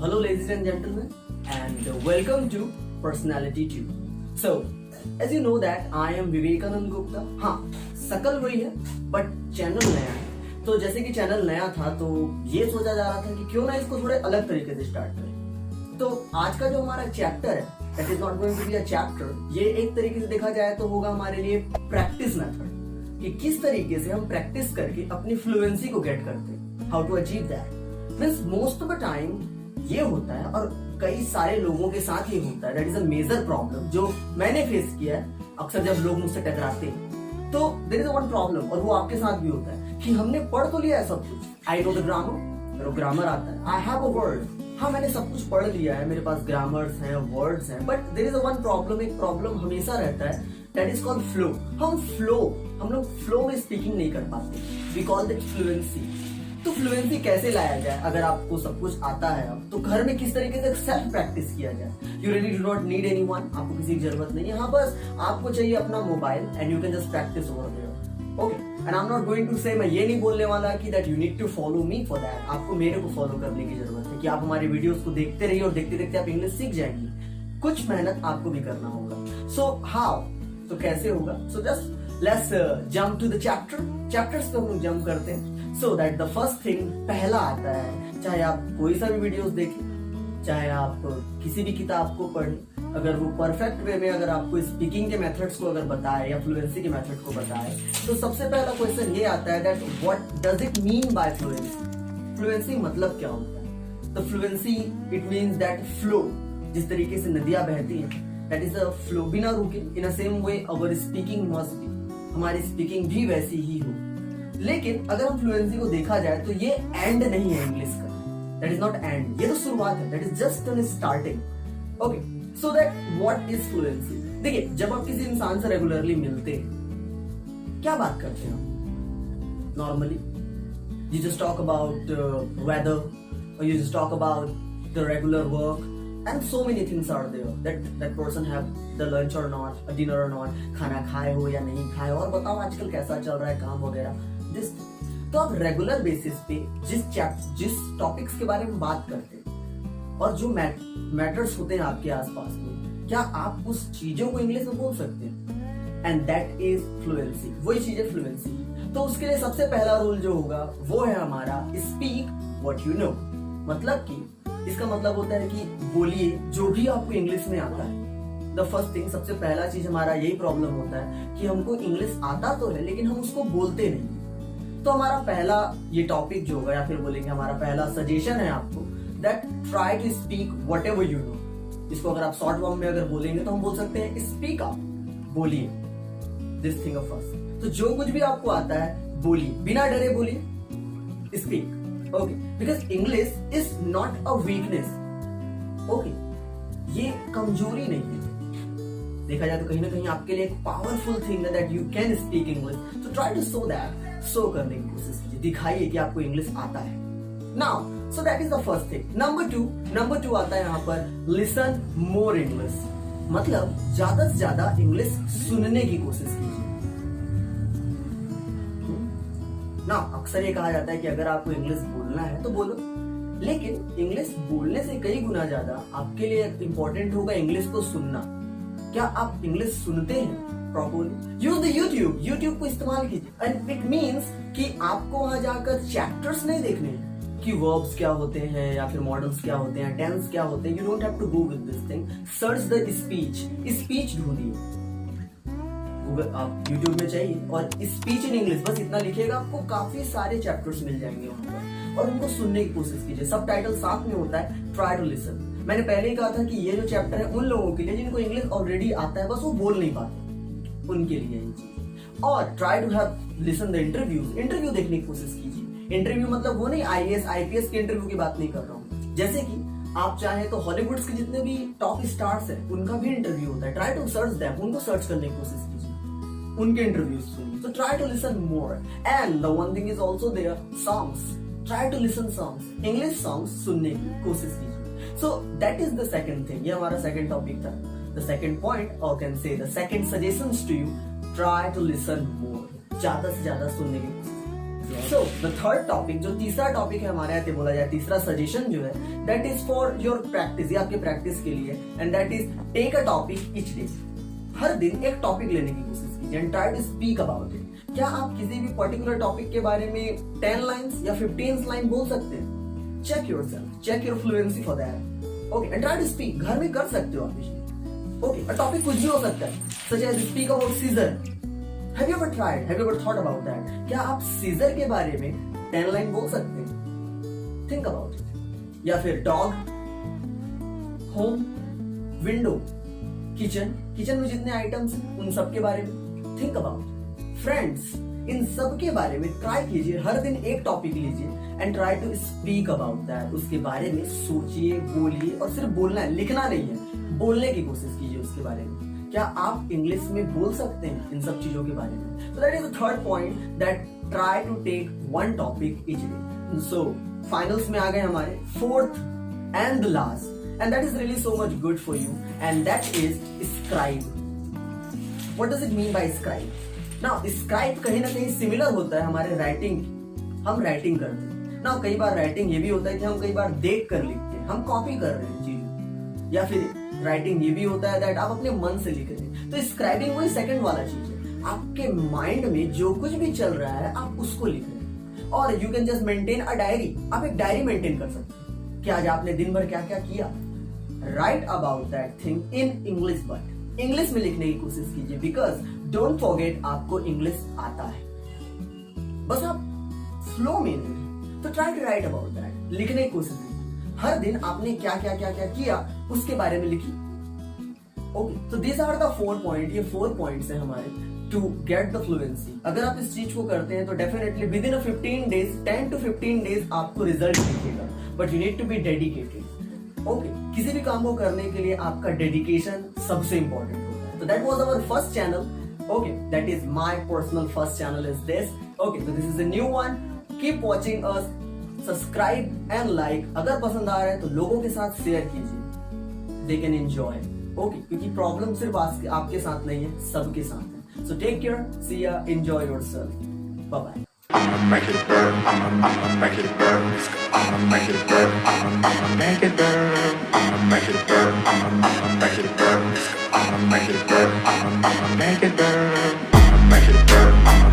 Hello ladies and gentlemen and welcome to Personality Tube. So as you know that I am Vivekanand Gupta. हाँ शकल वही है but channel नया है। तो जैसे कि चैनल नया था तो ये सोचा जा रहा था कि क्यों ना इसको थोड़े अलग तरीके से स्टार्ट करें। तो आज का जो हमारा चैप्टर है that is not going to be a chapter, ये एक तरीके से देखा जाए तो होगा हमारे लिए प्रैक्टिस मेथड कि किस तरीके से हम प्रैक्टिस करके अपनी फ्लुएंसी को गेट करते हैं, how to achieve that. Means most of the time ये होता है और कई सारे लोगों के साथ ये होता है, that is a major problem जो मैंने फेस किया है। अक्सर जब लोग मुझसे टकराते हैं तो देयर इज वन प्रॉब्लम, और वो आपके साथ भी होता है कि हमने पढ़ तो लिया है सब कुछ, आई नो द ग्रामर, मेरे ग्रामर आता है, आई हैव अ वर्ड, हाँ मैंने सब कुछ पढ़ लिया है, मेरे पास ग्रामर्स हैं, वर्ड्स हैं, but there is a one problem, एक प्रॉब्लम हमेशा रहता है दैट इज कॉल्ड फ्लो। हम लोग फ्लो में स्पीकिंग नहीं कर पाते, वी कॉल दैट फ्लुएंसी। तो फ्लुएंसी कैसे लाया जाए? अगर आपको सब कुछ आता है अब तो घर में किस तरीके से सेल्फ प्रैक्टिस किया जाए? You really do not need anyone, आपको किसी की जरूरत नहीं है, हाँ बस आपको चाहिए अपना mobile and you can just practice over there. Okay, and I am not going to say, मैं ये नहीं बोलने वाला कि that you need to follow me for that, आपको मेरे को फॉलो करने की जरूरत है कि आप हमारे वीडियोस को देखते रहिए और देखते देखते आप इंग्लिश सीख जाएंगे। कुछ मेहनत आपको भी करना होगा। सो हाउ, तो कैसे होगा? So just let's jump to the chapters पे हम लोग जंप करते हैं। So that the first thing पहला आता है, चाहे आप कोई सा भी वीडियोस देखें, चाहे आप किसी भी किताब को पढ़ें, अगर वो परफेक्ट वे में अगर आपको स्पीकिंग के मेथड्स को अगर बताए या फ्लुएंसी के मेथड को बताए, तो सबसे पहला क्वेश्चन ये आता है that what does it mean by fluency? Fluency मतलब क्या होता है? तो fluency it means that flow, जिस तरीके से नदियां बहती हैं, दैट इज अ फ्लो, बिना रुके। In a same way our speaking must be, हमारी स्पीकिंग भी वैसी ही हो। लेकिन अगर हम फ्लुएंसी को देखा जाए तो ये एंड नहीं है इंग्लिश का, दैट इज नॉट एंड, ये तो शुरुआत है, that is just an starting. Okay, so that what is fluency? देखिए, जब आप किसी इंसान से रेगुलरली मिलते हैं, क्या बात करते हैं हम? Normally you just talk about weather, or you just talk about the regular work, and so many things are there that person have the lunch or not, a dinner or not, खाना खाए हो या नहीं खाए, और बताओ आजकल कैसा चल रहा है काम वगैरह। तो आप रेगुलर बेसिस पे जिस टॉपिक्स के बारे में बात करते हैं और जो मैटर्स होते हैं आपके आसपास में, क्या आप उस चीजों को इंग्लिश में बोल सकते हैं? एंड दैट इज फ्लुएंसी, वही चीज है फ्लुएंसी। तो उसके लिए सबसे पहला रूल जो होगा वो है हमारा स्पीक व्हाट यू नो। मतलब कि इसका मतलब होता है कि बोलिए जो भी आपको इंग्लिश में आता है। द फर्स्ट थिंग, सबसे पहला चीज हमारा यही प्रॉब्लम होता है कि हमको इंग्लिश आता तो है लेकिन हम उसको बोलते नहीं। तो हमारा पहला ये टॉपिक जो होगा, या फिर बोलेंगे हमारा पहला सजेशन है आपको, that try to speak whatever you know. इसको अगर आप शॉर्ट फॉर्म में अगर बोलेंगे तो हम बोल सकते हैं स्पीक अप, बोलिए। दिस थिंग फर्स्ट, तो जो कुछ भी आपको आता है बोलिए, बिना डरे बोलिए, speak. Okay, because English is not a weakness. Okay, ये कमजोरी नहीं है, देखा जाए तो कहीं ना कहीं आपके लिए एक पावरफुल थिंग है that you can speak English. तो try to show that, show करने की कोशिश कीजिए, दिखाइए कि आपको इंग्लिश आता है। Now so that is the first thing. Number two आता है यहाँ पर लिसन मोर इंग्लिश, मतलब ज्यादा से ज्यादा इंग्लिश सुनने की कोशिश कीजिए। ना अक्सर ये कहा जाता है कि अगर आपको इंग्लिश बोलना है तो बोलो, लेकिन इंग्लिश बोलने से कई गुना ज्यादा आपके लिए इंपॉर्टेंट होगा इंग्लिश को सुनना। क्या आप इंग्लिश सुनते हैं प्रॉपर्ली? यूज द यूट्यूब को इस्तेमाल कीजिए। एंड इट मीन्स कि आपको वहां जाकर चैप्टर्स नहीं देखने हैं कि वर्ब्स क्या होते हैं या फिर मॉडल्स क्या होते हैं, टेंस क्या होते हैं। You don't have to go with this thing, search the speech ढूंढिए। आप यूट्यूब में चाहिए और स्पीच इन इंग्लिश बस इतना लिखिएगा, आपको काफी सारे चैप्टर्स मिल जाएंगे वहां पर, और उनको सुनने की कोशिश कीजिए। सब टाइटल साथ में होता है, ट्राई टू लिसन। मैंने पहले ही कहा था कि ये जो चैप्टर है उन लोगों के लिए जिनको इंग्लिश ऑलरेडी आता है, बस वो बोल नहीं पाते, उनके लिए ये चीज। और try to have listen the interview देखने की कोशिश कीजिए। इंटरव्यू मतलब वो नहीं आईएएस आईपीएस के इंटरव्यू की बात नहीं कर रहा हूँ, जैसे कि आप चाहे तो हॉलीवुड के जितने भी टॉप स्टार्स हैं उनका भी इंटरव्यू होता है। ट्राई टू सर्च देम, उनको सर्च करने की कोशिश कीजिए, उनके इंटरव्यूज सुनिए। तो try to listen more. And the one thing is also there, songs, try to listen songs, English songs सुनने की कोशिश कीजिए। So that is the second thing, ये हमारा सेकंड टॉपिक था। द सेकंड पॉइंट, और can say the second suggestions to you, try to listen more, ज्यादा से ज्यादा सुनने की कोशिश। सो द थर्ड टॉपिक, जो तीसरा टॉपिक है हमारे यहाँ बोला जाए, तीसरा सजेशन जो है, that is for your practice, ये आपके प्रैक्टिस के लिए, and that is take a topic each day. हर दिन एक टॉपिक लेने की कोशिश कीजिए and try to speak about it. क्या आप किसी भी पर्टिकुलर टॉपिक के बारे में 10 लाइन्स या 15 लाइन बोल सकते हैं? Check yourself, check your fluency for that, okay, and try to speak. घर में कर सकते हो आप, ओके। टॉपिक कुछ भी हो सकता है, such as speak about Caesar. Have you ever tried? Have you ever thought about that? क्या आप सीजर के बारे में 10 लाइन बोल सकते हैं? Think about it. या फिर dog, home, window, kitchen, kitchen में जितने आइटम्स हैं उन सब के बारे में थिंक अबाउट। फ्रेंड्स, इन सब के बारे में ट्राई कीजिए। हर दिन एक टॉपिक लीजिए and try to speak about that. उसके बारे में सोचिए, बोलिए, और सिर्फ बोलना है, लिखना नहीं है, बोलने की कोशिश कीजिए उसके बारे में। क्या आप इंग्लिश में बोल सकते हैं इन सब चीजों के बारे में? So that is the third point, that try to take one topic each day. So finals में आ गए हमारे fourth and the last, and that is really so much good for you, and that is scribe. What does it mean by scribe? Now scribe कहीं ना कहीं similar होता है हमारे writing, हम राइटिंग करते हैं ना। कई बार राइटिंग ये भी होता है कि हम कई बार देख कर लिखते हैं, हम कॉपी कर रहे हैं चीज, या फिर राइटिंग ये भी होता है दैट आप अपने मन से लिख रहे हैं। तो स्क्राइबिंग वही सेकंड वाला चीज है, आपके माइंड में जो कुछ भी चल रहा है आप उसको लिख रहे हैं। और you can just maintain a diary, आप एक डायरी मेंटेन कर सकते हैं कि आज आपने दिन भर क्या क्या किया। Write about that thing in English, but English में लिखने की कोशिश कीजिए, बिकॉज डोंट फॉरगेट आपको इंग्लिश आता है, बस आप फ्लो में नहीं। तो try to write about that, लिखने की कोशिश कीजिए। हर दिन आपने क्या क्या क्या क्या किया उसके बारे में लिखिए, ओके। तो दीज आर द 4 पॉइंट, ये 4 पॉइंट्स हैं हमारे टू गेट द फ्लुएंसी। अगर आप इस चीज को करते हैं तो definitely within 15 days, 10 to 15 days आपको रिजल्ट दिखेगा, but you need to be dedicated, okay. किसी भी काम को करने के लिए आपका डेडिकेशन सबसे इंपॉर्टेंट होता है। तो that was our first channel, okay, that is my personal first channel is this, okay. तो this is a new one, keep watching us, subscribe and like. अगर पसंद आ रहा है तो लोगों के साथ शेयर कीजिए, दे कैन एंजॉय, ओके, क्योंकि प्रॉब्लम सिर्फ आपके साथ नहीं है, सबके साथ है। So take care, see ya, enjoy yourself, bye bye. I'ma make it burn, I'ma make it burn, I'ma make it burn, I'ma make it burn, I'ma make it burn, I'ma make it burn, I'ma make it burn, I'ma make it burn, I'ma make it burn,